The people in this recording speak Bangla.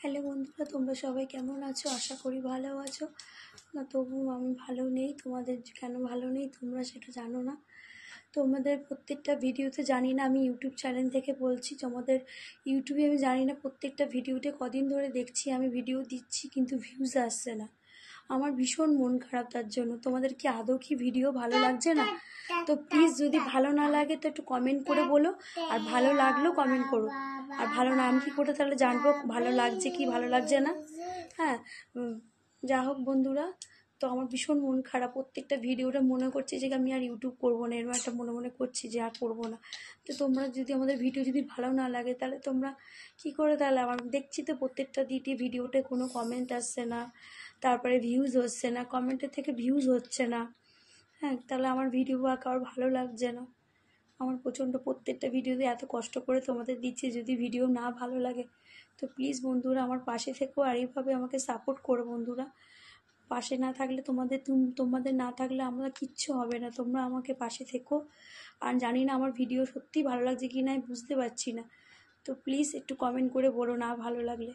হ্যালো বন্ধুরা, তোমরা সবাই কেমন আছো? আশা করি ভালো আছো। না তবুও আমি ভালো নেই। তোমাদের কেন ভালো নেই তোমরা সেটা জানো না। তোমাদের প্রত্যেকটা ভিডিওতে জানি না, আমি ইউটিউব চ্যানেল থেকে বলছি, তোমাদের ইউটিউবে আমি জানি না প্রত্যেকটা ভিডিওতে কদিন ধরে দেখছি আমি ভিডিও দিচ্ছি কিন্তু ভিউজ আসছে না। আমার ভীষণ মন খারাপ তার জন্য। তোমাদের কি আদৌ কি ভিডিও ভালো লাগছে না? তো প্লিজ যদি ভালো না লাগে তো একটু কমেন্ট করে বলো, আর ভালো লাগলেও কমেন্ট করো। আর ভালো না আমি কী করে তাহলে জানবো ভালো লাগছে কি ভালো লাগছে না? হ্যাঁ, যা হোক বন্ধুরা, তো আমার ভীষণ মন খারাপ। প্রত্যেকটা ভিডিওটা মনে করছি যে আমি আর ইউটিউব করবো না, এরকম একটা মনে মনে করছি যে আর করবো না। তো তোমরা যদি আমাদের ভিডিও যদি ভালো না লাগে তাহলে তোমরা কি করে তাহলে আমার দেখছি তো প্রত্যেকটা দিটি ভিডিওতে কোনো কমেন্ট আসছে না, তারপরে ভিউজ হচ্ছে না, কমেন্টের থেকে ভিউজ হচ্ছে না। হ্যাঁ, তাহলে আমার ভিডিও আর কারোর ভালো লাগছে না। আমার প্রচণ্ড প্রত্যেকটা ভিডিওতে এত কষ্ট করে তোমাদের দিচ্ছি, যদি ভিডিও না ভালো লাগে তো প্লিজ বন্ধুরা আমার পাশে থেকো, আর এইভাবে আমাকে সাপোর্ট করো বন্ধুরা। পাশে না থাকলে তোমাদের না থাকলে আমরা কিচ্ছু হবে না। তোমরা আমাকে পাশে থেকো। আর জানি না আমার ভিডিও সত্যিই ভালো লাগছে কি না বুঝতে পারছি না। তো প্লিজ একটু কমেন্ট করে বলো না ভালো লাগলে।